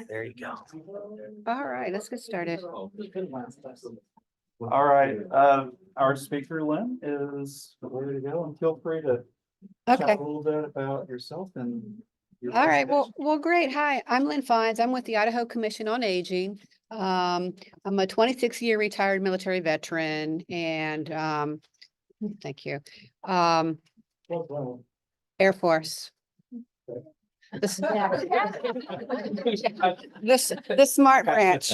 There you go. All right, let's get started. All right, our speaker Lynn is ready to go, and feel free to chat Okay. a little bit about yourself and. All right. Well, great. Hi, I'm Lynn Fyanes. I'm with the Idaho Commission on Aging. I'm a 26-year retired military veteran and, thank you. Air Force. The smart branch.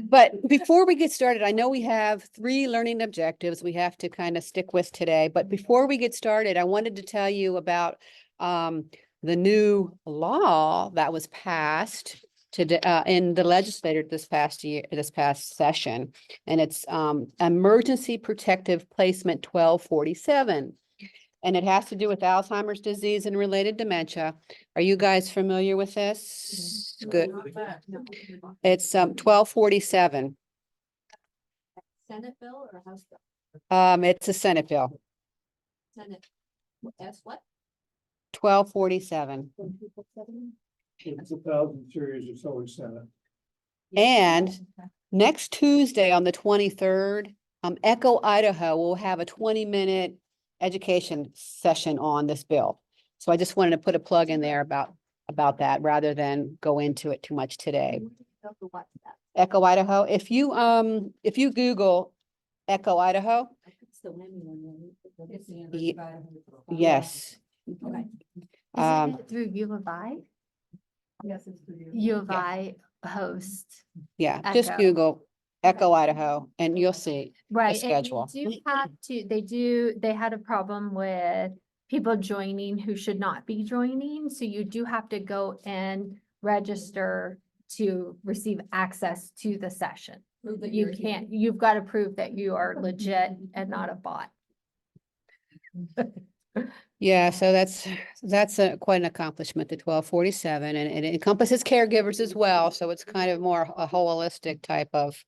But before we get started, I know we have 3 learning objectives we have to kind of stick with today. But before we get started, I wanted to tell you about the new law that was passed in the legislature this past session, and it's Emergency Protective Placement 1247. And it has to do with Alzheimer's disease and related dementia. Are you guys familiar with this? Good. It's 1247. Senate bill or House bill? It's a Senate bill, Senate. That's what? 1247. It's 1,000 series or so in Senate. And next Tuesday on the 23rd, Echo, Idaho will have a 20-minute education session on this bill. So I just wanted to put a plug in there about that rather than go into it too much today. Echo, Idaho. If you Google Echo, Idaho. It's the women one, right? Ye- Yes. Okay. Isn't it through U of I? Yes, it's for you. U of I host, Yeah, just Echo. Google Echo, Idaho, and you'll see. right? And schedule. you do have to, they had a problem with people joining who should not be joining. So you do have to go and register to receive access to the session. Prove that You you're here. can't, you've got to prove that you are legit and not a bot. Yeah, so that's quite an accomplishment, the 1247, and it encompasses caregivers as well. So it's kind of more a holistic type of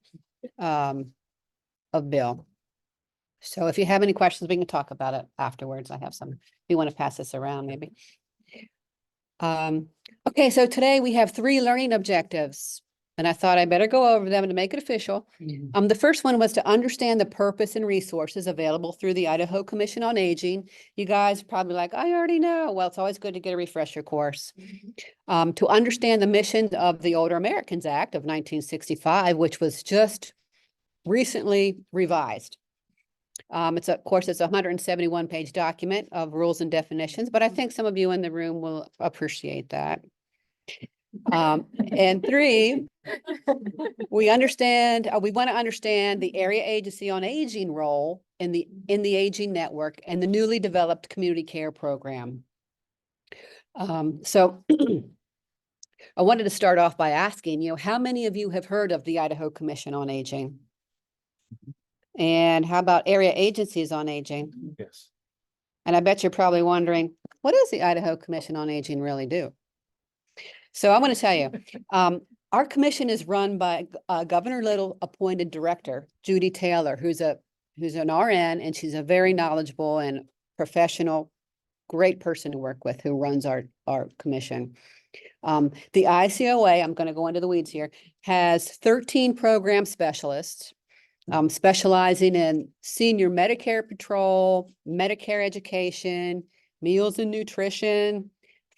bill. So if you have any questions, we can talk about it afterwards. I have some, if you want to pass this around, maybe. Okay, so today we have 3 learning objectives, and I thought I better go over them to make it official. The first one was to understand the purpose and resources available through the Idaho Commission on Aging. You guys are probably like, I already know. Well, it's always good to get a refresher course. To understand the mission of the Older Americans Act of 1965, which was just recently revised. It's a 171-page document of rules and definitions, but I think some of you in the room will appreciate that. And 3, we want to understand the area agency on aging role in the aging network and the newly developed community care program. So I wanted to start off by asking, how many of you have heard of the Idaho Commission on Aging? And how about area agencies on aging? Yes. And I bet you're probably wondering, what does the Idaho Commission on Aging really do? So I want to tell you, our commission is run by Governor Little appointed director, Judy Taylor, who's an RN, and she's a very knowledgeable and professional, great person to work with who runs our commission. The ICOA, I'm going to go into the weeds here, has 13 program specialists specializing in senior Medicare patrol, Medicare education, meals and nutrition,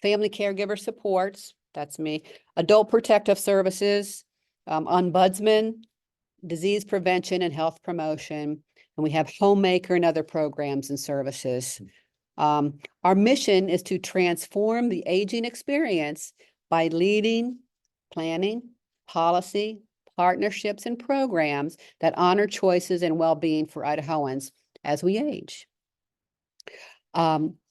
family caregiver supports, that's me, adult protective services, ombudsman, disease prevention and health promotion, and we have homemaker and other programs and services. Our mission is to transform the aging experience by leading, planning, policy, partnerships, and programs that honor choices and well-being for Idahoans as we age.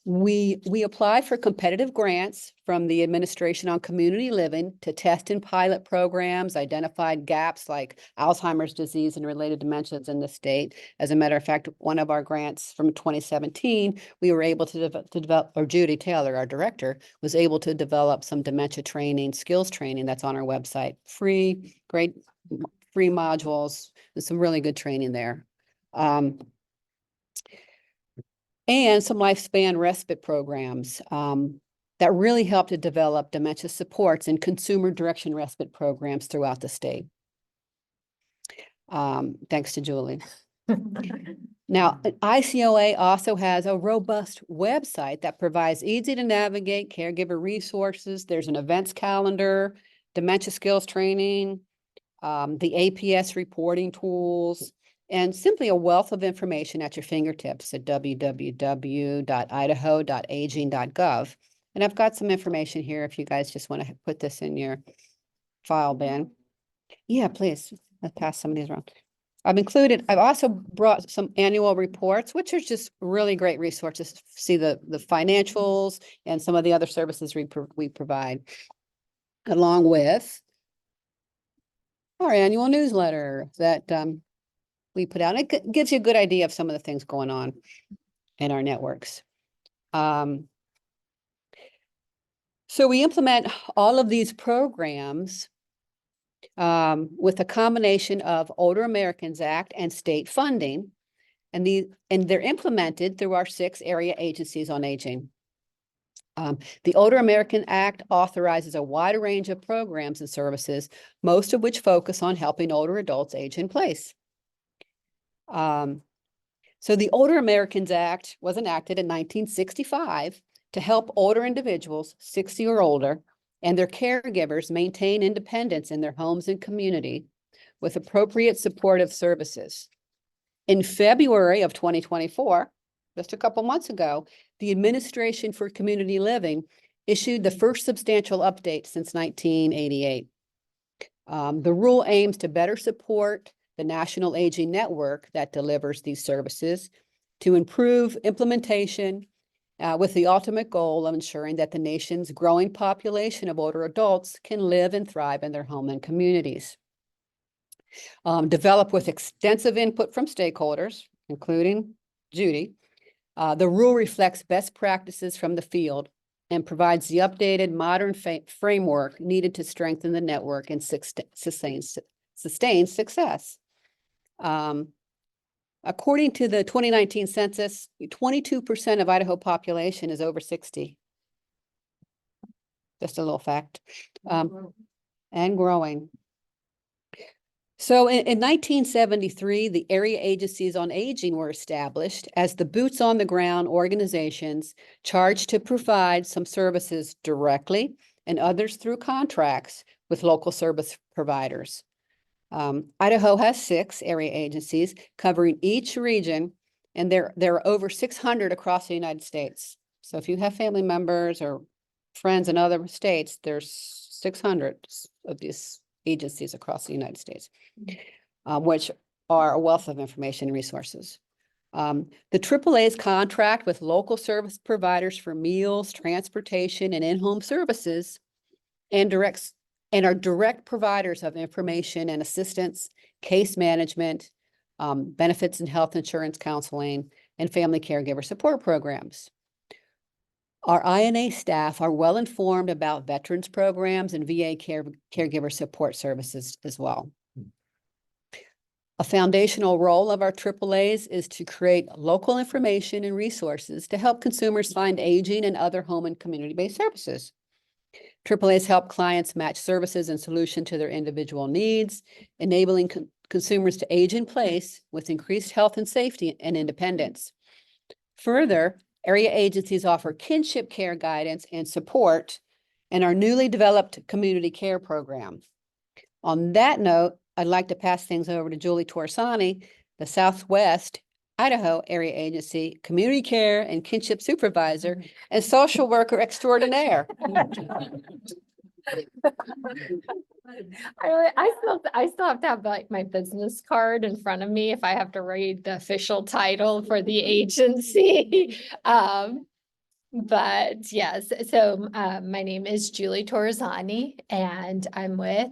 We apply for competitive grants from the Administration on Community Living to test and pilot programs, identified gaps like Alzheimer's disease and related dementias in the state. As a matter of fact, one of our grants from 2017, we were able to develop, or Judy Taylor, our director, was able to develop some dementia training, skills training that's on our website. Free, great, free modules, and some really good training there. and some lifespan respite programs that really help to develop dementia supports and consumer direction respite programs throughout the state. Thanks to Julie. Now, ICOA also has a robust website that provides easy to navigate caregiver resources. There's an events calendar, dementia skills training, the APS reporting tools, and simply a wealth of information at your fingertips at www.idaho.aging.gov. And I've got some information here if you guys just want to put this in your file bin. Yeah, please, let's pass some of these around. I've also brought some annual reports, which are just really great resources to see the financials and some of the other services we provide, along with our annual newsletter that we put out. It gives you a good idea of some of the things going on in our networks. So we implement all of these programs with a combination of Older Americans Act and state funding, and they're implemented through our 6 area agencies on aging. The Older American Act authorizes a wide range of programs and services, most of which focus on helping older adults age in place. So the Older Americans Act was enacted in 1965 to help older individuals 60 or older and their caregivers maintain independence in their homes and community with appropriate supportive services. In February of 2024, just a couple months ago, the Administration for Community Living issued the first substantial update since 1988. The rule aims to better support the National Aging Network that delivers these services, to improve implementation, with the ultimate goal of ensuring that the nation's growing population of older adults can live and thrive in their home and communities. Developed with extensive input from stakeholders, including Judy, the rule reflects best practices from the field and provides the updated modern framework needed to strengthen the network and sustain success. According to the 2019 census, 22% of Idaho population is over 60. Just a little fact. And growing. So in 1973, the area agencies on aging were established as the boots on the ground organizations charged to provide some services directly and others through contracts with local service providers. Idaho has 6 area agencies covering each region, and there are over 600 across the United States. So if you have family members or friends in other states, there's 600 of these agencies across the United States, which are a wealth of information and resources. The AAA's contract with local service providers for meals, transportation, and in-home services, and are direct providers of information and assistance, case management, benefits and health insurance counseling, and family caregiver support programs. Our INA staff are well informed about veterans programs and VA caregiver support services as well. A foundational role of our AAAs is to create local information and resources to help consumers find aging and other home and community-based services. AAAs help clients match services and solutions to their individual needs, enabling consumers to age in place with increased health and safety and independence. Further, area agencies offer kinship care guidance and support in our newly developed community care program. On that note, I'd like to pass things over to Julie Torresani, the Southwest Idaho Area Agency Community Care and Kinship Supervisor and Social Worker Extraordinaire. I still have to have like my business card in front of me if I have to read the official title for the agency. But yes, so my name is Julie Torresani, and I'm with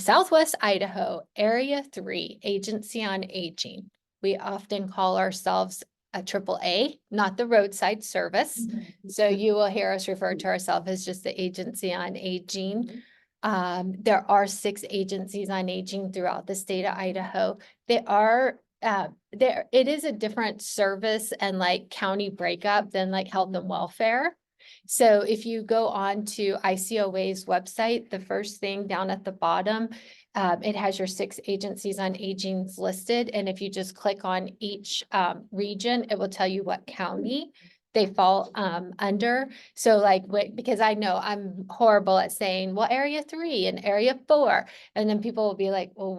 Southwest Idaho Area 3 Agency on Aging. We often call ourselves a AAA, not the roadside service. So you will hear us refer to ourselves as just the Agency on Aging. There are 6 agencies on aging throughout the state of Idaho. They are there, it is a different service and like county breakup than like health and welfare. So if you go on to ICOA's website, the first thing down at the bottom, it has your 6 agencies on aging listed. And if you just click on each region, it will tell you what county they fall under. So like, because I know I'm horrible at saying, well, area 3 and area 4. And then people will be like, well,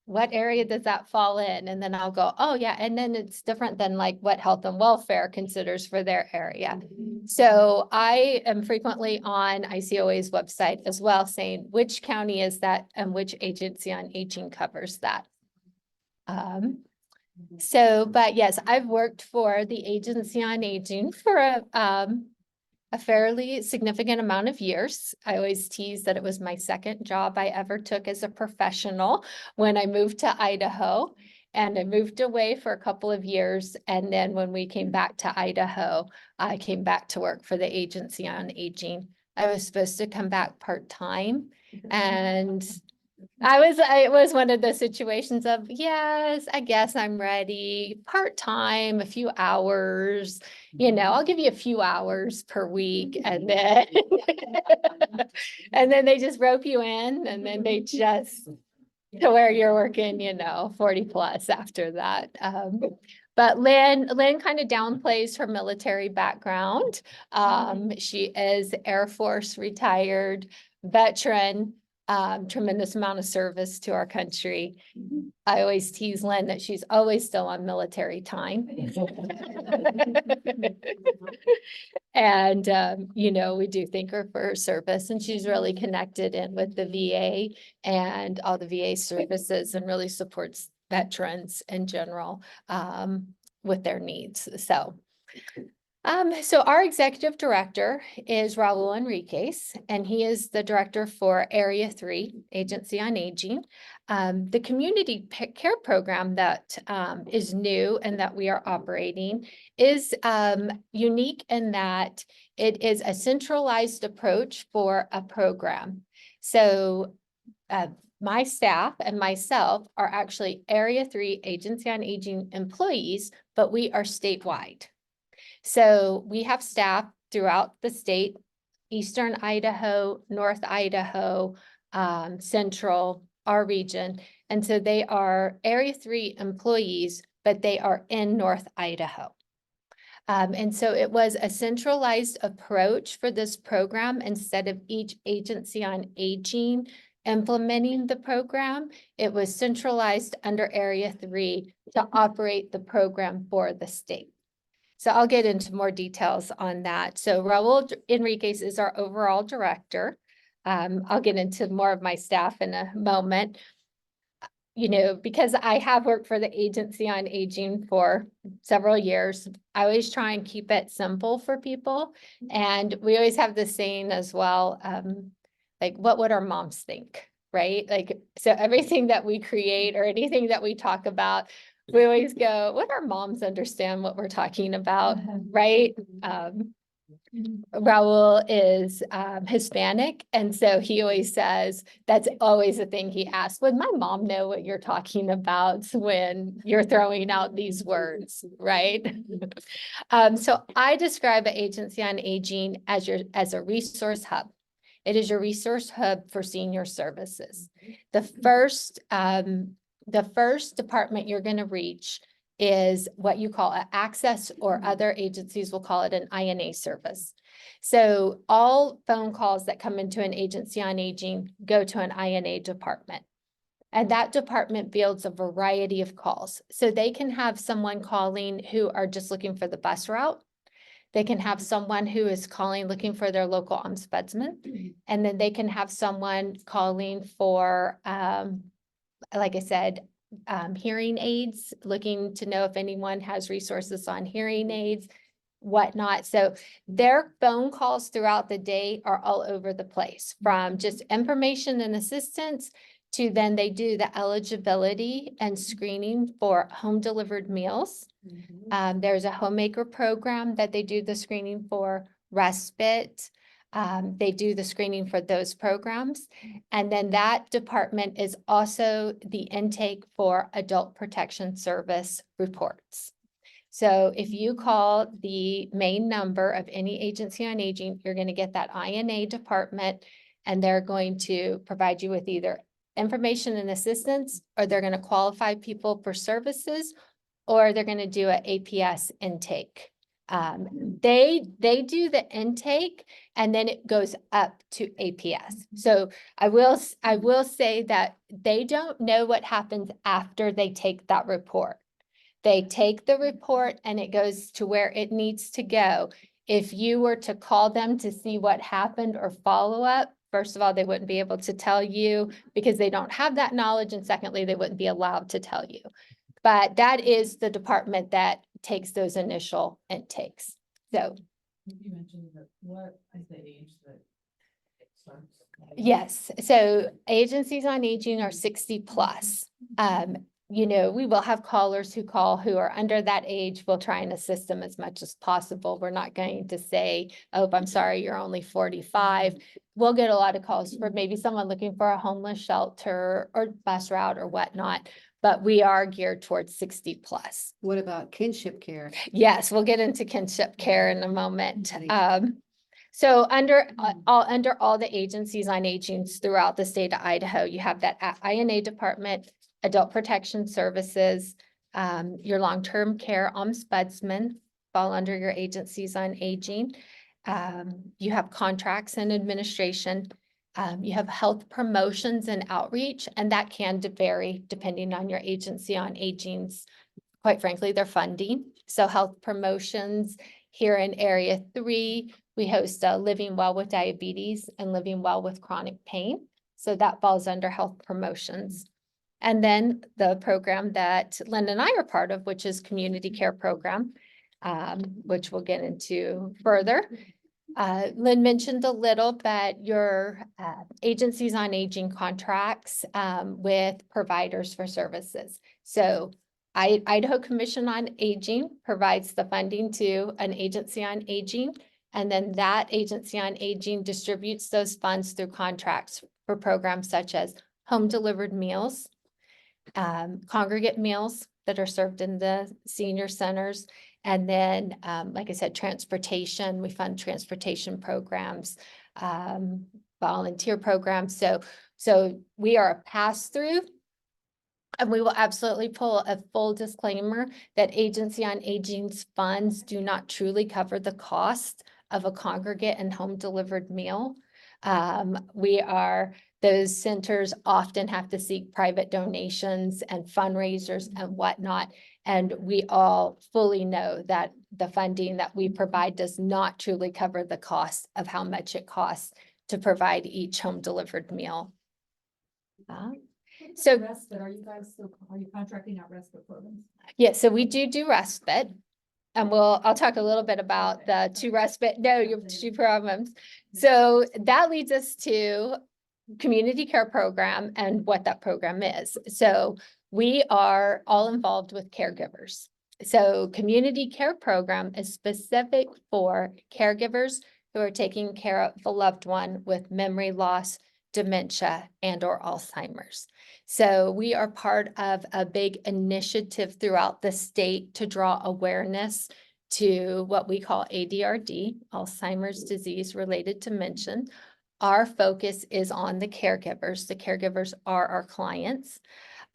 what area does that fall in? And then I'll go, oh yeah. And then it's different than like what health and welfare considers for their area. So I am frequently on ICOA's website as well, saying which county is that and which agency on aging covers that. But yes, I've worked for the Agency on Aging for a fairly significant amount of years. I always tease that it was my second job I ever took as a professional when I moved to Idaho. And I moved away for a couple of years. And then when we came back to Idaho, I came back to work for the Agency on Aging. I was supposed to come back part-time, and it was one of those situations of, yes, I guess I'm ready, part-time, a few hours, I'll give you a few hours per week, and then and then they just rope you in, and then they just to where you're working, 40 plus after that. But Lynn kind of downplays her military background. She is Air Force retired veteran, tremendous amount of service to our country. I always tease Lynn that she's always still on military time. And, we do thank her for her service, and she's really connected in with the VA and all the VA services, and really supports veterans in general with their needs. So our executive director is Raul Enriquez, and he is the director for Area 3, Agency on Aging. The community care program that is new and that we are operating is unique in that it is a centralized approach for a program. So my staff and myself are actually Area 3 Agency on Aging employees, but we are statewide. So we have staff throughout the state, Eastern Idaho, North Idaho, Central, our region. And so they are Area 3 employees, but they are in North Idaho. And so it was a centralized approach for this program. Instead of each agency on aging implementing the program, it was centralized under Area 3 to operate the program for the state. So I'll get into more details on that. So Raul Enriquez is our overall director. I'll get into more of my staff in a moment. Because I have worked for the Agency on Aging for several years, I always try and keep it simple for people. And we always have this saying as well, like, what would our moms think, right? Like, so everything that we create or anything that we talk about, we always go, would our moms understand what we're talking about, right? Raul is Hispanic, and so he always says, that's always the thing he asks, would my mom know what you're talking about when you're throwing out these words, right? So I describe an Agency on Aging as a resource hub. It is your resource hub for senior services. The first department you're going to reach is what you call an access, or other agencies will call it an INA service. So all phone calls that come into an Agency on Aging go to an INA department. And that department fields a variety of calls. So they can have someone calling who are just looking for the bus route. They can have someone who is calling looking for their local ombudsman. And then they can have someone calling for, like I said, hearing aids, looking to know if anyone has resources on hearing aids, whatnot. So their phone calls throughout the day are all over the place, from just information and assistance to then they do the eligibility and screening for home delivered meals. There's a homemaker program that they do the screening for, respite. They do the screening for those programs. And then that department is also the intake for adult protection service reports. So if you call the main number of any agency on aging, you're going to get that INA department, and they're going to provide you with either information and assistance, or they're going to qualify people for services, or they're going to do an APS intake. They do the intake, and then it goes up to APS. So I will say that they don't know what happens after they take that report. They take the report and it goes to where it needs to go. If you were to call them to see what happened or follow up, first of all, they wouldn't be able to tell you because they don't have that knowledge. And secondly, they wouldn't be allowed to tell you. But that is the department that takes those initial intakes. So. You mentioned that what is the age that it starts? Yes, so agencies on aging are 60 plus. You know, we will have callers who call who are under that age. We'll try and assist them as much as possible. We're not going to say, oh, I'm sorry, you're only 45. We'll get a lot of calls for maybe someone looking for a homeless shelter or bus route or whatnot, but we are geared towards 60 plus. What about kinship care? Yes, we'll get into kinship care in a moment. Okay. So under all the agencies on aging throughout the state of Idaho, you have that INA department, adult protection services, your long-term care ombudsman fall under your agencies on aging. You have contracts and administration. You have health promotions and outreach, and that can vary depending on your agency on aging's, quite frankly, their funding. So health promotions here in Area 3, we host Living Well with Diabetes and Living Well with Chronic Pain. So that falls under health promotions. And then the program that Lynn and I are part of, which is Community Care Program, which we'll get into further. Lynn mentioned a little, but your agencies on aging contracts with providers for services. So Idaho Commission on Aging provides the funding to an agency on aging, and then that agency on aging distributes those funds through contracts for programs such as home delivered meals, congregate meals that are served in the senior centers. And then, like I said, transportation, we fund transportation programs, volunteer programs. So we are a pass-through, and we will absolutely pull a full disclaimer that agency on aging's funds do not truly cover the cost of a congregate and home delivered meal. Those centers often have to seek private donations and fundraisers and whatnot. And we all fully know that the funding that we provide does not truly cover the cost of how much it costs to provide each home delivered meal. So Respite, are you contracting out respite programs? yeah, so we do respite. And I'll talk a little bit about the your two programs. So that leads us to community care program and what that program is. So we are all involved with caregivers. So community care program is specific for caregivers who are taking care of a loved one with memory loss, dementia, and or Alzheimer's. So we are part of a big initiative throughout the state to draw awareness to what we call ADRD, Alzheimer's disease related dementia. Our focus is on the caregivers. The caregivers are our clients.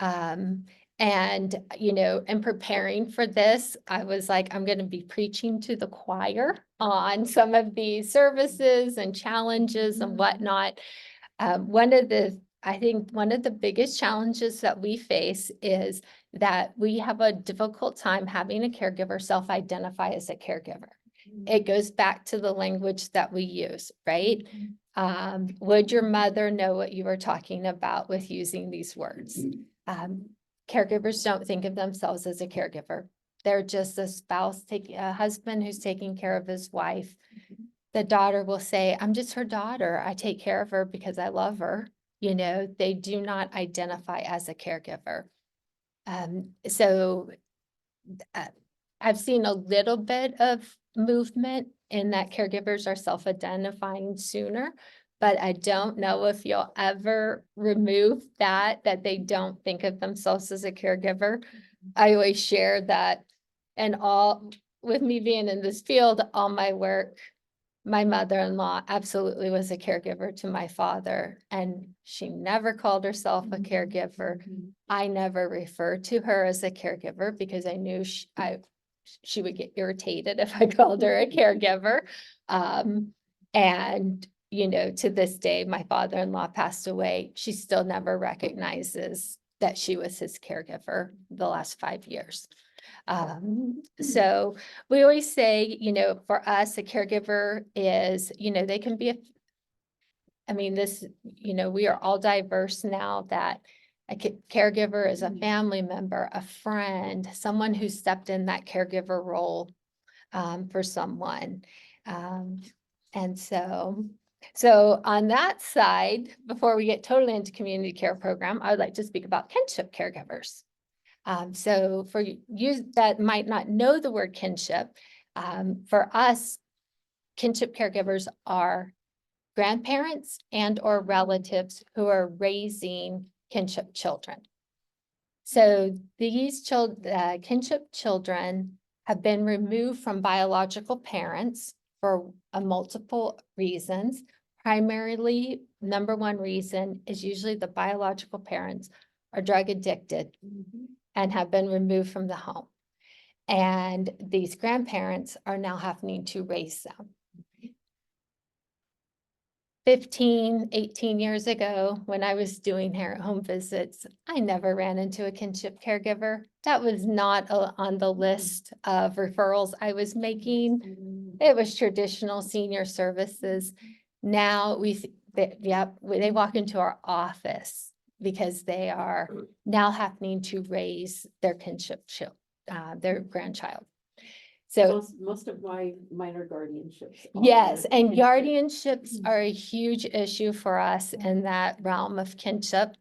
And, you know, in preparing for this, I was like, I'm going to be preaching to the choir on some of these services and challenges and whatnot. I think one of the biggest challenges that we face is that we have a difficult time having a caregiver self-identify as a caregiver. It goes back to the language that we use, right? Would your mother know what you were talking about with using these words? Caregivers don't think of themselves as a caregiver. They're just a spouse, a husband who's taking care of his wife. The daughter will say, I'm just her daughter. I take care of her because I love her. You know, they do not identify as a caregiver. So I've seen a little bit of movement in that caregivers are self-identifying sooner. But I don't know if you'll ever remove that they don't think of themselves as a caregiver. I always share that, and with me being in this field, all my work, my mother-in-law absolutely was a caregiver to my father, and she never called herself a caregiver. I never referred to her as a caregiver because I knew she would get irritated if I called her a caregiver. And to this day, my father-in-law passed away. She still never recognizes that she was his caregiver the last 5 years. So we always say, for us, a caregiver is, they can be we are all diverse now, that a caregiver is a family member, a friend, someone who stepped in that caregiver role for someone. And so on that side, before we get totally into community care program, I would like to speak about kinship caregivers. So for you that might not know the word kinship, for us, kinship caregivers are grandparents and or relatives who are raising kinship children. So these kinship children have been removed from biological parents for multiple reasons. Primarily, number one reason is usually the biological parents are drug addicted and have been removed from the home. And these grandparents are now having to raise them. 15, 18 years ago, when I was doing home visits, I never ran into a kinship caregiver. That was not on the list of referrals I was making. It was traditional senior services. Now they walk into our office because they are now having to raise their kinship their grandchild. So most of my minor guardianships. yes, and guardianships are a huge issue for us in that realm of kinship.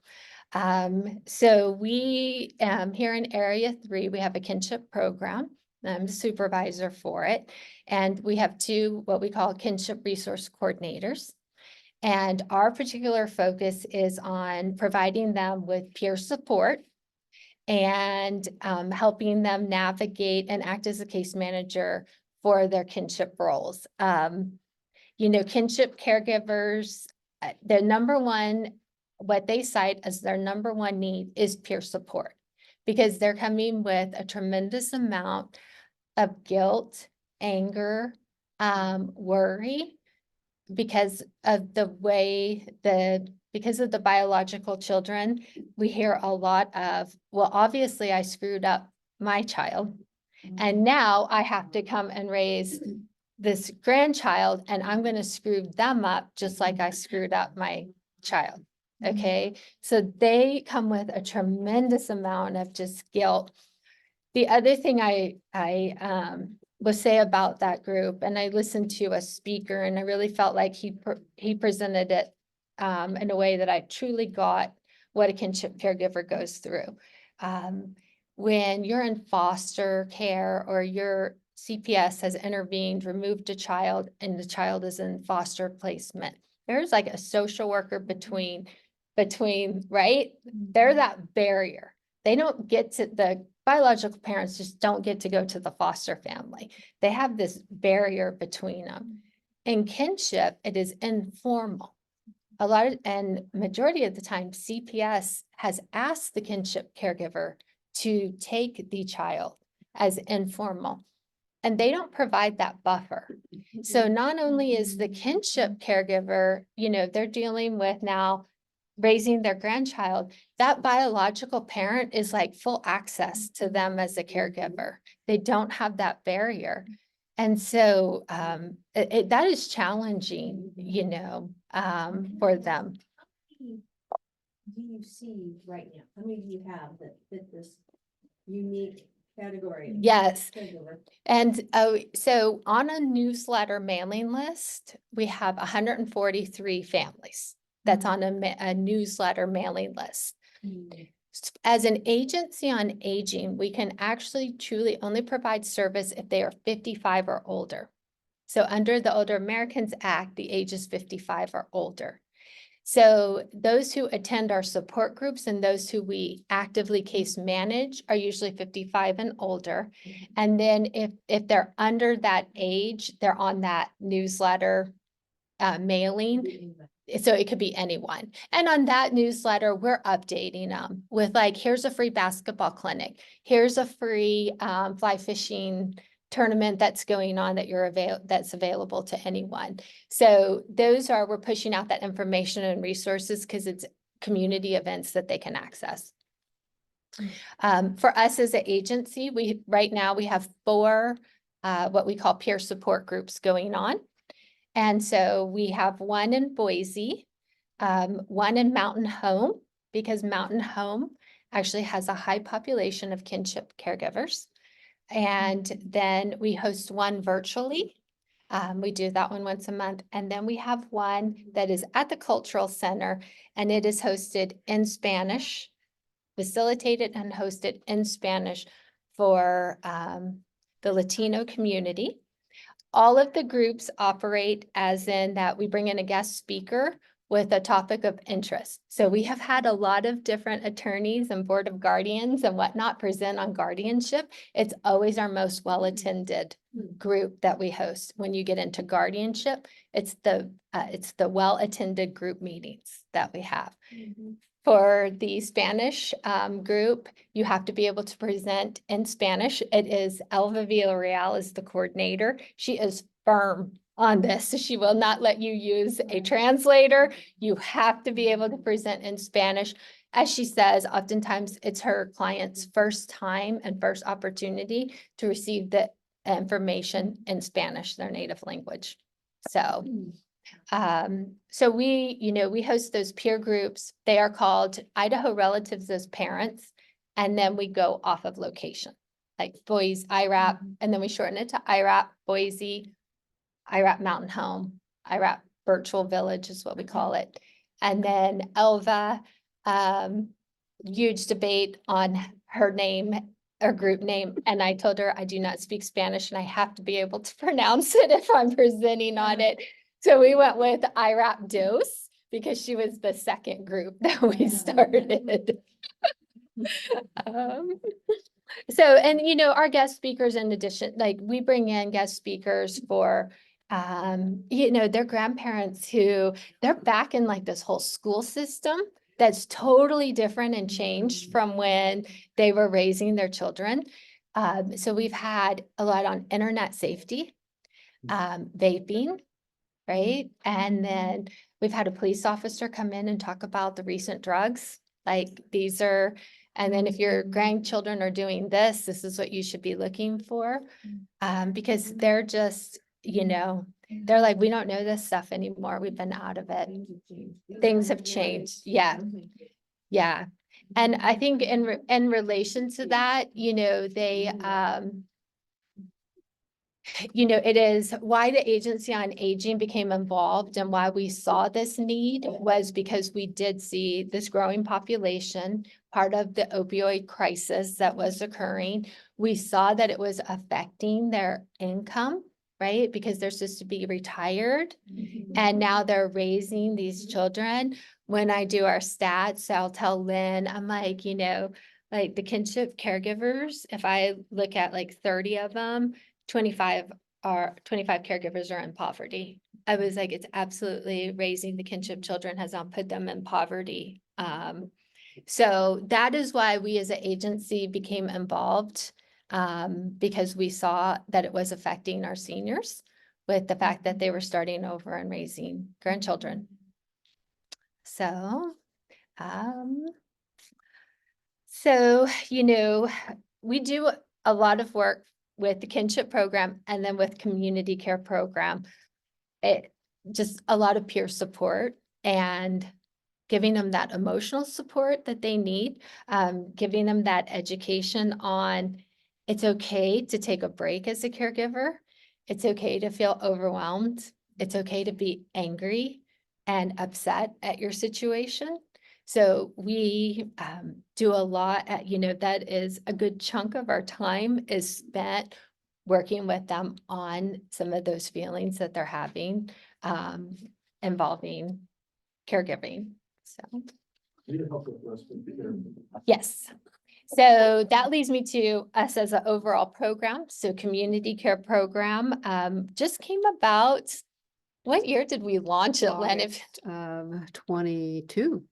So we, here in Area 3, we have a kinship program. I'm the supervisor for it. And we have 2, what we call kinship resource coordinators. And our particular focus is on providing them with peer support and helping them navigate and act as a case manager for their kinship roles. Kinship caregivers, their number one, what they cite as their number one need is peer support, because they're coming with a tremendous amount of guilt, anger, worry, because of the way because of the biological children. We hear a lot of, well, obviously I screwed up my child, and now I have to come and raise this grandchild, and I'm going to screw them up just like I screwed up my child. Okay. So they come with a tremendous amount of just guilt. The other thing I will say about that group, and I listened to a speaker, and I really felt like he presented it in a way that I truly got what a kinship caregiver goes through. When you're in foster care or your CPS has intervened, removed a child, and the child is in foster placement, there's like a social worker between, right? They're that barrier. They don't get to, the biological parents just don't get to go to the foster family. They have this barrier between them. In kinship, it is informal. And majority of the time, CPS has asked the kinship caregiver to take the child as informal, and they don't provide that buffer. So not only is the kinship caregiver, they're dealing with now raising their grandchild, that biological parent is like full access to them as a caregiver. They don't have that barrier. And so that is challenging, for them. Do you see right now? How many do you have that fit this unique category? Yes. Caregiver? And so on a newsletter mailing list, we have 143 families that's on a newsletter mailing list. As an agency on aging, we can actually truly only provide service if they are 55 or older. So under the Older Americans Act, the age is 55 or older. So those who attend our support groups and those who we actively case manage are usually 55 and older. And then if they're under that age, they're on that newsletter mailing. So it could be anyone. And on that newsletter, we're updating them with like, here's a free basketball clinic. Here's a free fly fishing tournament that's going on that that's available to anyone. So we're pushing out that information and resources because it's community events that they can access. For us as an agency, right now we have 4 what we call peer support groups going on. And so we have one in Boise, one in Mountain Home, because Mountain Home actually has a high population of kinship caregivers. And then we host one virtually. We do that one once a month. And then we have one that is at the Cultural Center, and it is hosted in Spanish, facilitated and hosted in Spanish for the Latino community. All of the groups operate as in that we bring in a guest speaker with a topic of interest. So we have had a lot of different attorneys and board of guardians and whatnot present on guardianship. It's always our most well-attended group that we host. When you get into guardianship, it's the well-attended group meetings that we have. For the Spanish group, you have to be able to present in Spanish. It is Elva Villarreal is the coordinator. She is firm on this. She will not let you use a translator. You have to be able to present in Spanish. As she says, oftentimes it's her client's first time and first opportunity to receive the information in Spanish, their native language. So we host those peer groups. They are called Idaho Relatives as Parents. And then we go off of location, like Boise, IRAP, and then we shorten it to IRAP, Boise, IRAP Mountain Home, IRAP Virtual Village is what we call it. And then Elva, huge debate on her name or group name. And I told her I do not speak Spanish and I have to be able to pronounce it if I'm presenting on it. So we went with IRAP Dos because she was the second group that we started. Our guest speakers, in addition, like we bring in guest speakers for, their grandparents who they're back in like this whole school system that's totally different and changed from when they were raising their children. So we've had a lot on internet safety, vaping, right? And then we've had a police officer come in and talk about the recent drugs. Like and then if your grandchildren are doing this is what you should be looking for. Because they're just, they're like, we don't know this stuff anymore. We've been out of it. Things have changed. Yeah. Yeah. And I think in relation to that, it is why the Agency on Aging became involved and why we saw this need was because we did see this growing population, part of the opioid crisis that was occurring. We saw that it was affecting their income, right? Because they're supposed to be retired and now they're raising these children. When I do our stats, I'll tell Lynn, I'm like, like the kinship caregivers, if I look at like 30 of them, 25 caregivers are in poverty. I was like, it's absolutely raising the kinship children has not put them in poverty. So that is why we as an agency became involved, because we saw that it was affecting our seniors with the fact that they were starting over and raising grandchildren. So, we do a lot of work with the kinship program and then with community care program. It just a lot of peer support and giving them that emotional support that they need, giving them that education on it's okay to take a break as a caregiver. It's okay to feel overwhelmed. It's okay to be angry and upset at your situation. So we do a lot at, that is a good chunk of our time is spent working with them on some of those feelings that they're having involving caregiving. So, Need help with respite care. yes. So that leads me to us as an overall program. So community care program just came about. What year did we launch it, Lynn? If August of 22.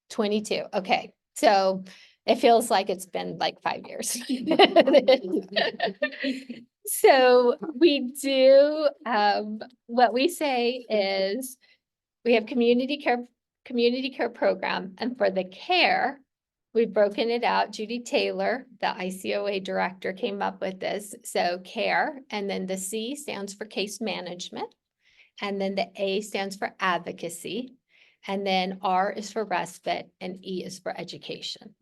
22. Okay. So it feels like it's been like 5 years. So we do, what we say is we have community care program, and for the care, we've broken it out. Judy Taylor, the ICOA director, came up with this. So care, and then the C stands for case management. And then the A stands for advocacy. And then R is for respite and E is for education.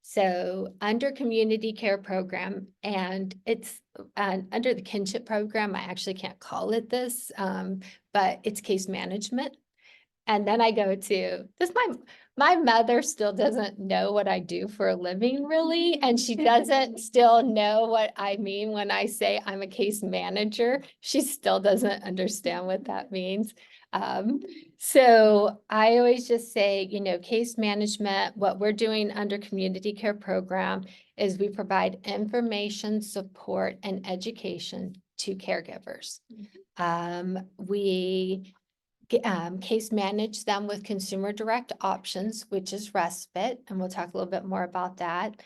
So under community care program, and it's under the kinship program, I actually can't call it this, but it's case management. And then I go to this, my mother still doesn't know what I do for a living really. And she doesn't still know what I mean when I say I'm a case manager. She still doesn't understand what that means. So I always just say, case management, what we're doing under community care program is we provide information, support, and education to caregivers. We case manage them with consumer direct options, which is respite, and we'll talk a little bit more about that.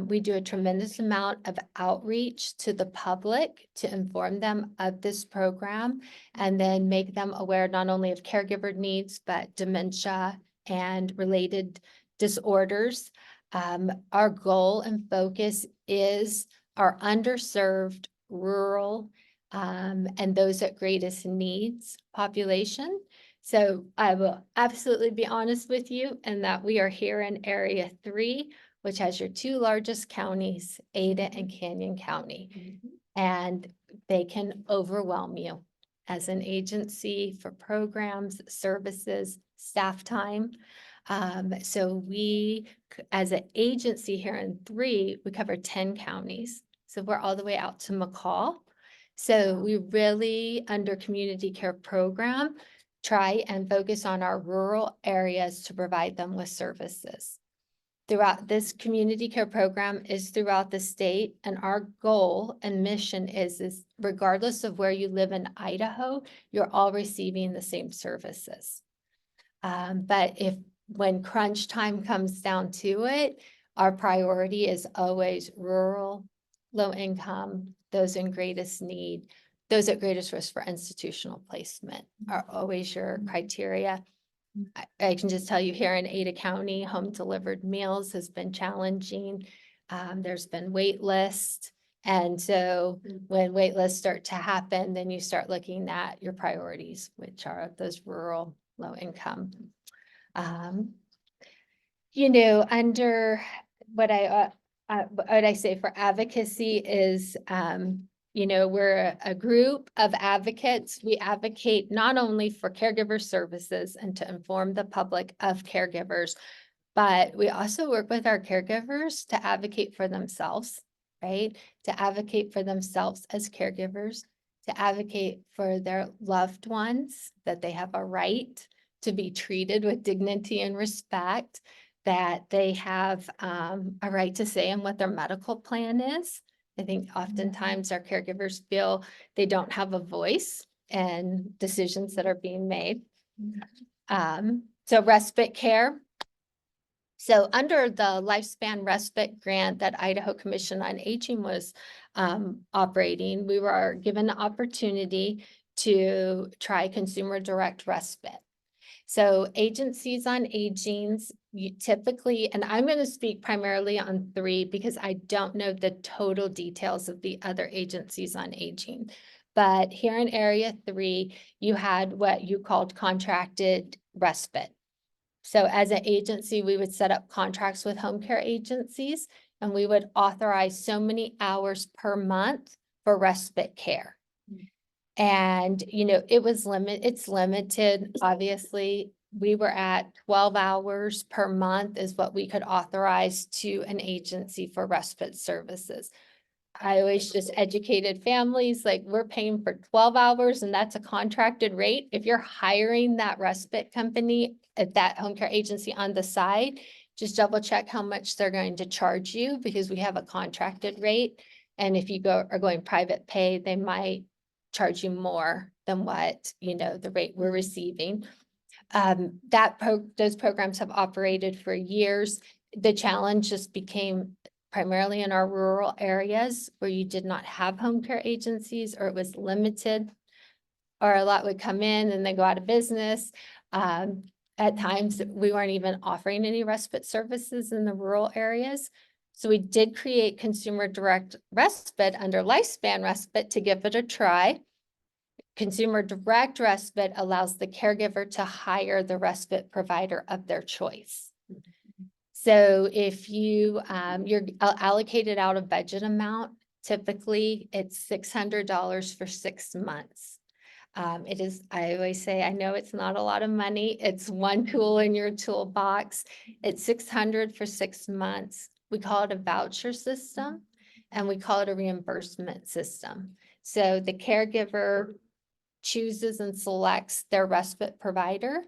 We do a tremendous amount of outreach to the public to inform them of this program and then make them aware not only of caregiver needs, but dementia and related disorders. Our goal and focus is our underserved, rural, and those at greatest needs population. So I will absolutely be honest with you in that we are here in Area 3, which has your two largest counties, Ada and Canyon County. And they can overwhelm you as an agency for programs, services, staff time. So we, as an agency here in 3, we cover 10 counties. So we're all the way out to McCall. So we really, under community care program, try and focus on our rural areas to provide them with services. Throughout this community care program is throughout the state, and our goal and mission is regardless of where you live in Idaho, you're all receiving the same services. But when crunch time comes down to it, our priority is always rural, low income, those in greatest need, those at greatest risk for institutional placement are always your criteria. I can just tell you here in Ada County, home delivered meals has been challenging. There's been wait lists. And so when wait lists start to happen, then you start looking at your priorities, which are those rural, low income. Under what I say for advocacy is, we're a group of advocates. We advocate not only for caregiver services and to inform the public of caregivers, but we also work with our caregivers to advocate for themselves, right? To advocate for themselves as caregivers, to advocate for their loved ones, that they have a right to be treated with dignity and respect, that they have a right to say in what their medical plan is. I think oftentimes our caregivers feel they don't have a voice in decisions that are being made. So respite care. So under the lifespan respite grant that Idaho Commission on Aging was operating, we were given the opportunity to try consumer direct respite. So agencies on agings, you typically, and I'm going to speak primarily on 3 because I don't know the total details of the other agencies on aging. But here in Area 3, you had what you called contracted respite. So as an agency, we would set up contracts with home care agencies, and we would authorize so many hours per month for respite care. And, it's limited, obviously, we were at 12 hours per month is what we could authorize to an agency for respite services. I always just educated families, like we're paying for 12 hours and that's a contracted rate. If you're hiring that respite company at that home care agency on the side, just double check how much they're going to charge you because we have a contracted rate. And if you are going private pay, they might charge you more than what, the rate we're receiving. Those programs have operated for years. The challenge just became primarily in our rural areas where you did not have home care agencies or it was limited, or a lot would come in and then go out of business. At times, we weren't even offering any respite services in the rural areas. So we did create consumer direct respite under lifespan respite to give it a try. Consumer direct respite allows the caregiver to hire the respite provider of their choice. So if you're allocated out a budget amount, typically it's $600 for 6 months. It is, I always say, I know it's not a lot of money. It's one tool in your toolbox. It's $600 for 6 months. We call it a voucher system and we call it a reimbursement system. So the caregiver chooses and selects their respite provider.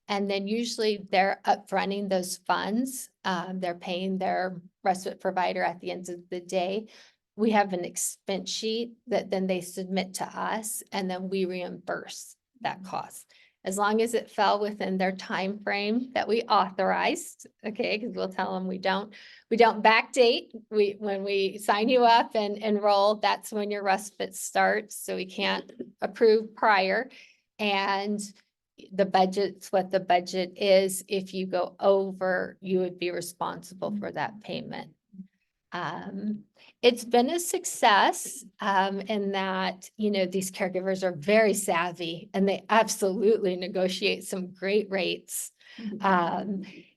And then usually they're upfronting those funds. They're paying their respite provider at the end of the day. We have an expense sheet that then they submit to us and then we reimburse that cost. As long as it fell within their time frame that we authorized, okay, because we'll tell them we don't backdate. When we sign you up and enroll, that's when your respite starts. So we can't approve prior. And the budget's what the budget is. If you go over, you would be responsible for that payment. It's been a success in that, these caregivers are very savvy and they absolutely negotiate some great rates.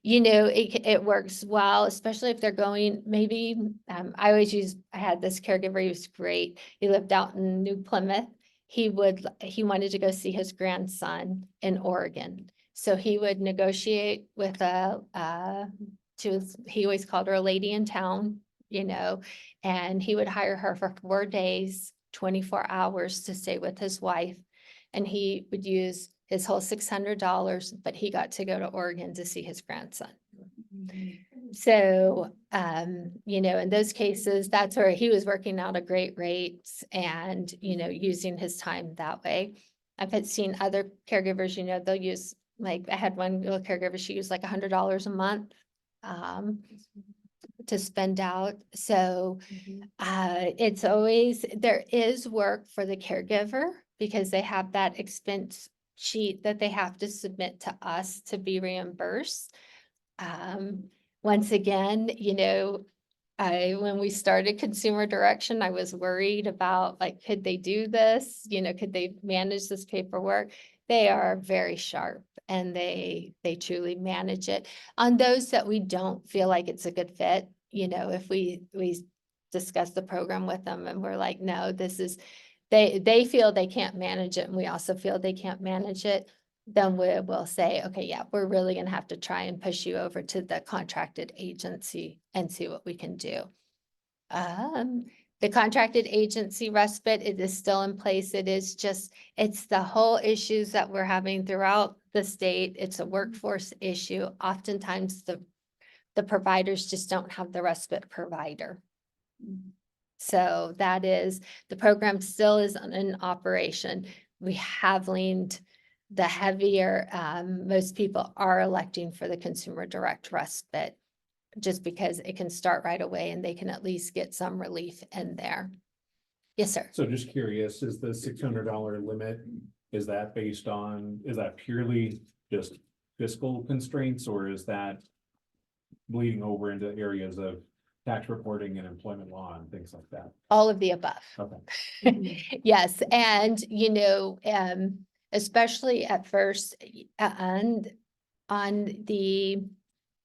It works well, especially if they're going, maybe, I had this caregiver, he was great. He lived out in New Plymouth. He wanted to go see his grandson in Oregon. So he would negotiate with he always called her a lady in town, and he would hire her for 4 days, 24 hours to stay with his wife. And he would use his whole $600, but he got to go to Oregon to see his grandson. So, in those cases, that's where he was working out a great rates and, using his time that way. I've seen other caregivers, they'll use, like I had one little caregiver, she used like $100 a month to spend out. So it's always, there is work for the caregiver because they have that expense sheet that they have to submit to us to be reimbursed. Once again, when we started consumer direction, I was worried about could they do this? Could they manage this paperwork? They are very sharp and they truly manage it. On those that we don't feel like it's a good fit, if we discuss the program with them and we're like, no, this is, they feel they can't manage it and we also feel they can't manage it, then we will say, okay, yeah, we're really going to have to try and push you over to the contracted agency and see what we can do. The contracted agency respite, it is still in place. It's the whole issues that we're having throughout the state. It's a workforce issue. Oftentimes the providers just don't have the respite provider. So the program still is in operation. We have leaned the heavier, most people are electing for the consumer direct respite just because it can start right away and they can at least get some relief in there. Yes, sir. So just curious, is the $600 limit, is that purely just fiscal constraints or is that bleeding over into areas of tax reporting and employment law and things like that? All of the above. Okay. Yes, and especially at first and on the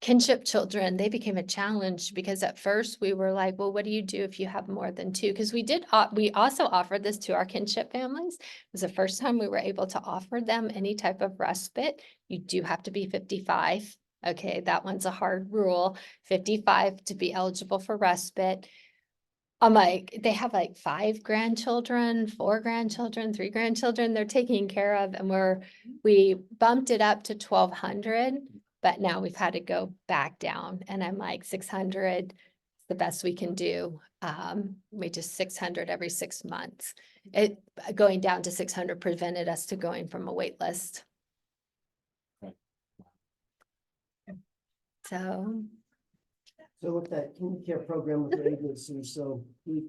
kinship children, they became a challenge because at first we were like, well, what do you do if you have more than two? Because we also offered this to our kinship families. It was the first time we were able to offer them any type of respite. You do have to be 55. Okay, that one's a hard rule, 55 to be eligible for respite. I'm like, they have like 5 grandchildren, 4 grandchildren, 3 grandchildren they're taking care of, and we bumped it up to 1,200, but now we've had to go back down, and I'm like 600 is the best we can do. We just 600 every 6 months. Going down to 600 prevented us to going from a wait list. Okay. So with that community care program with the agency, so we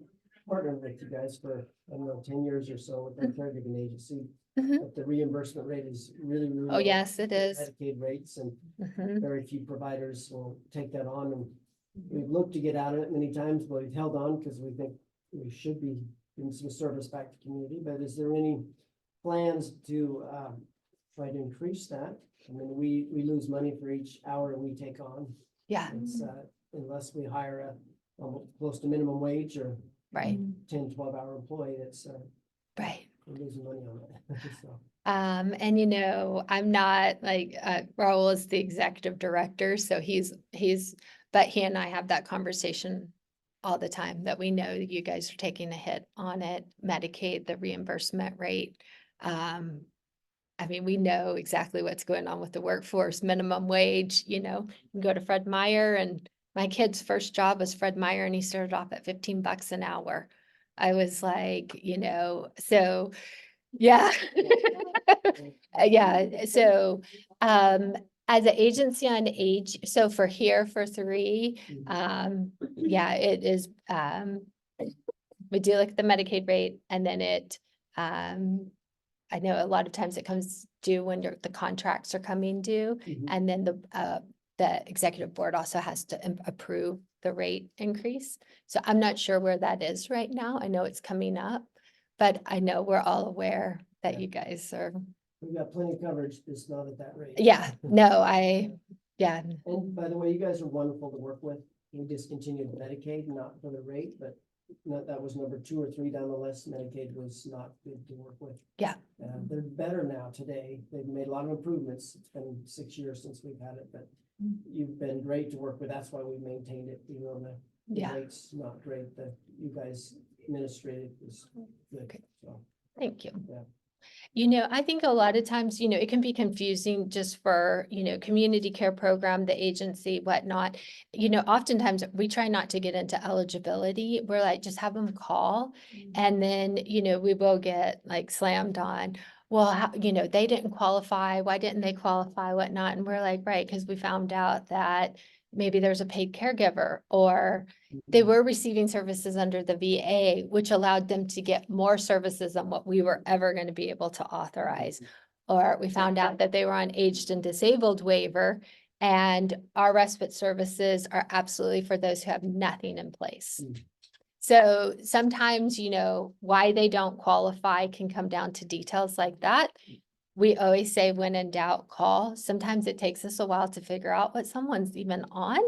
partnered with you guys for, I don't know, 10 years or so with that caregiving agency. Mhm. But the reimbursement rate is really, really Oh, low. yes, it is. Medicaid rates, and Mhm. very few providers will take that on, and we've looked to get out of it many times, but we've held on because we think we should be giving some service back to community. But is there any plans to try to increase that? I mean, we lose money for each hour we take on. Yeah, It's unless we hire a almost close to minimum wage or right, 10, 12-hour employee, that's right. we're losing money on it. So, And I'm not like, Raul is the executive director, so but he and I have that conversation all the time, that we know that you guys are taking a hit on it, Medicaid, the reimbursement rate. I mean, we know exactly what's going on with the workforce, minimum wage, you can go to Fred Meyer, and my kid's first job was Fred Meyer, and he started off at $15 an hour. I was like, so, yeah. Yeah, so, as an agency on age, so for here, for 3, yeah, it is, we do look at the Medicaid rate, and then I know a lot of times it comes due when the contracts are coming due, Mhm. and then the executive board also has to approve the rate increase. So I'm not sure where that is right now. I know it's coming up, but I know we're all aware that Yeah. you guys are, we've got plenty of coverage, it's not at that rate. yeah, no, yeah, And by the way, you guys are wonderful to work with. We discontinued Medicaid, not for the rate, but that was number 2 or 3 down the list. Medicaid was not good to work with. Yeah. They're better now today. They've made a lot of improvements. It's been 6 years since we've had it, but you've been great to work with. That's why we maintained it, even though the yeah, rate's not great. You guys administrated was good, Okay. so. thank you. Yeah. I think a lot of times, it can be confusing just for, community care program, the agency, whatnot. Oftentimes we try not to get into eligibility. We're like, just have them call. And then, we will get like slammed on, well, they didn't qualify. Why didn't they qualify, whatnot? And we're like, right, because we found out that maybe there's a paid caregiver, or they were receiving services under the VA, which allowed them to get more services than what we were ever going to be able to authorize. Or we found out that they were on aged and disabled waiver, and our respite services are absolutely for those who have nothing in place. So sometimes, why they don't qualify can come down to details like that. We always say, when in doubt, call. Sometimes it takes us a while to figure out what someone's even on.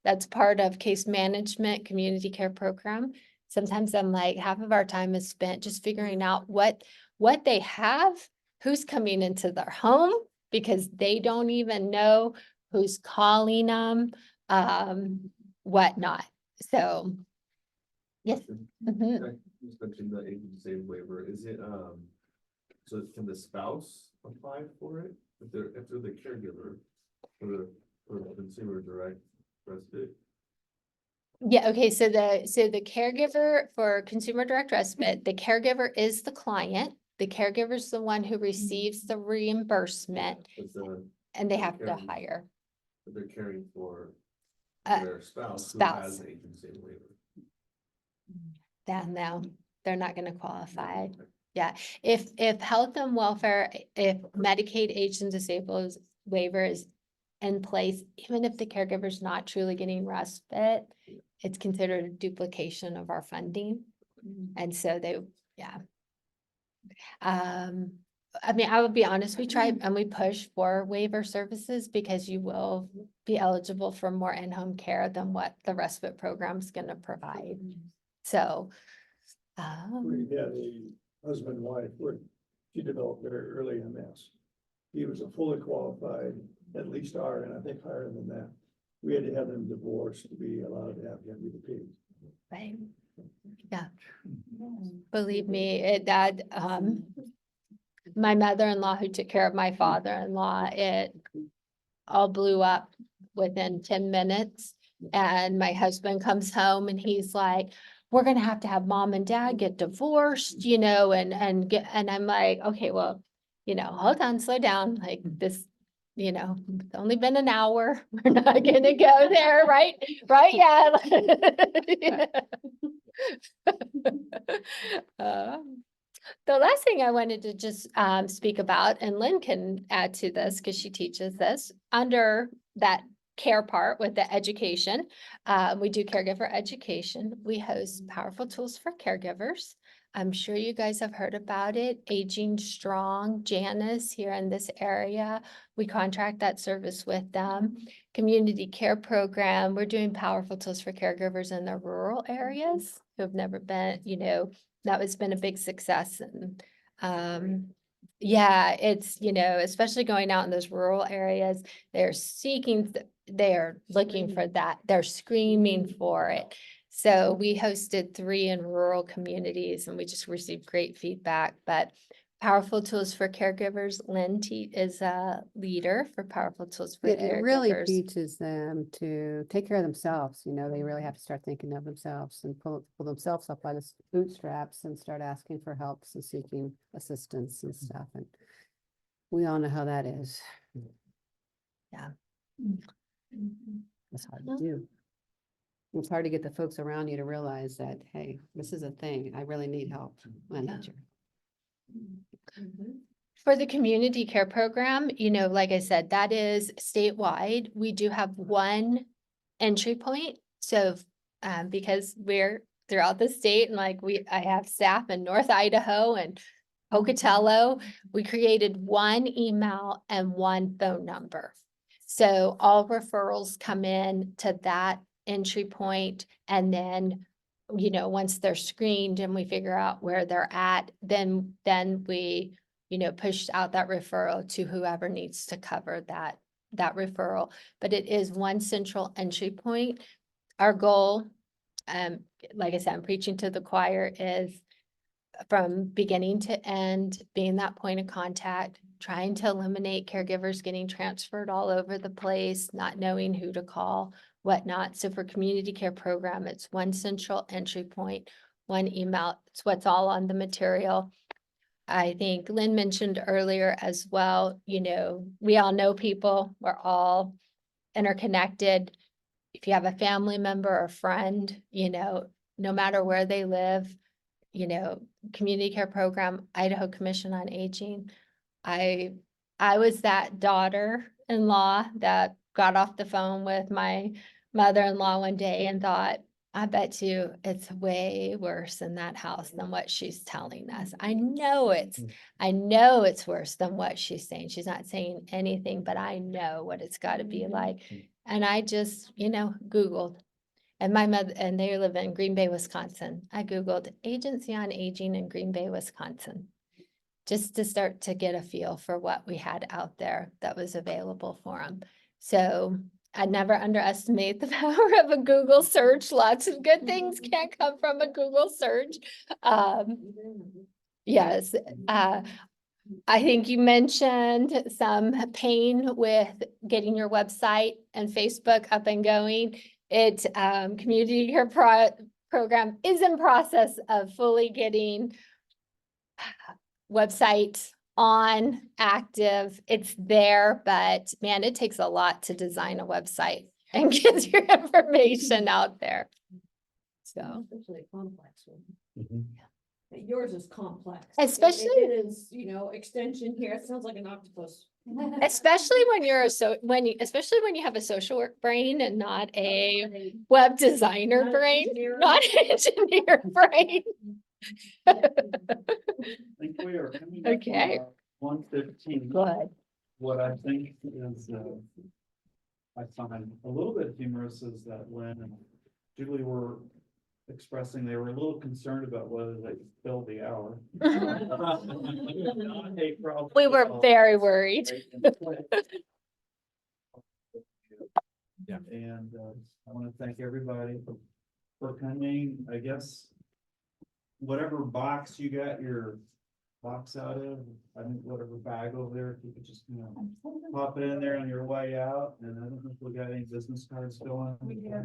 That's part of case management, community care program. Sometimes I'm like, half of our time is spent just figuring out what they have, who's coming into their home, because they don't even know who's calling them, whatnot. So, yes. Mhm. I just mentioned the age and disabled waiver. Is it, so can the spouse apply for it? If they're the caregiver for the consumer direct respite? Yeah, okay, so the caregiver for consumer direct respite, the caregiver is the client. The caregiver is the one who receives the reimbursement, But and they have to caregiver- hire. But they're caring for Uh, their spouse who spouse. has an age and disabled waiver. Then no, they're not gonna qualify. Yeah, if health and welfare, if Medicaid age and disabled waiver is in place, even if the caregiver's not truly getting respite, it's considered a duplication of our funding. And so yeah. I mean, I would be honest, we try and we push for waiver services because you will be eligible for more in-home care than what the respite program's gonna provide. So, We had a husband and wife where she developed very early MS. He was a fully qualified, at least R, and I think higher than that. We had to have them divorced to be allowed to have him be the paid. right. Yeah. Believe me, that, my mother-in-law who took care of my father-in-law, it all blew up within 10 minutes. And my husband comes home and he's like, we're gonna have to have mom and dad get divorced, you know, and I'm like, okay, well, you know, hold on, slow down, like this, you know, it's only been an hour. We're not gonna go there, right? Right, yeah. The last thing I wanted to just speak about, and Lynn can add to this because she teaches this, under that care part with the education, we do caregiver education. We host powerful tools for caregivers. I'm sure you guys have heard about it, Aging Strong, Janice here in this area. We contract that service with them. Community care program, we're doing powerful tools for caregivers in the rural areas who have never been, you know, that has been a big success. And yeah, it's, you know, especially going out in those rural areas, they're seeking, they're looking for that, they're screaming for it. So we hosted 3 in rural communities and we just received great feedback. But powerful tools for caregivers, Lynn is a leader for powerful tools for It really caregivers. teaches them to take care of themselves, you know, they really have to start thinking of themselves and pull themselves up by the bootstraps and start asking for help and seeking assistance and stuff, and we all know how that is. Yeah. It's hard to do. It's hard to get the folks around you to realize that, hey, this is a thing, I really need help. I need you. For the community care program, you know, like I said, that is statewide. We do have one entry point. So, because we're throughout the state and like I have staff in North Idaho and Pocatello, we created one email and one phone number. So all referrals come in to that entry point, and then, you know, once they're screened and we figure out where they're at, then we, you know, push out that referral to whoever needs to cover that referral. But it is one central entry point. Our goal, like I said, I'm preaching to the choir, is from beginning to end, being that point of contact, trying to eliminate caregivers getting transferred all over the place, not knowing who to call, whatnot. So for community care program, it's one central entry point, one email. It's what's all on the material. I think Lynn mentioned earlier as well, you know, we all know people, we're all interconnected. If you have a family member or friend, you know, no matter where they live, you know, community care program, Idaho Commission on Aging. I was that daughter-in-law that got off the phone with my mother-in-law one day and thought, I bet you it's way worse in that house than what she's telling us. I know it's worse than what she's saying. She's not saying anything, but I know what it's got to be like. And I just, you know, Googled. And my mother, and they live in Green Bay, Wisconsin. I Googled Agency on Aging in Green Bay, Wisconsin, just to start to get a feel for what we had out there that was available for them. So I never underestimate the power of a Google search. Lots of good things can come from a Google search. Yes. I think you mentioned some pain with getting your website and Facebook up and going. It community care program is in process of fully getting website on active. It's there, but man, it takes a lot to design a website and get your information out there. So Especially a complex one. Mhm. Yours is complex. Especially- It is, you know, extension here. It sounds like an octopus. especially when you're especially when you have a social work brain and not a web designer Not an brain, engineer. not an engineer brain. I think we are coming up on Okay. our 1:15. Good. What I think is, I find a little bit humorous is that Lynn and Julie were expressing they were a little concerned about whether they filled the hour. We were very worried. Yeah. And I want to thank everybody for coming. I guess whatever box you got your box out of, I think whatever bag over there, if you could just, pop it in there on your way out. And I don't know if we got any business cards going.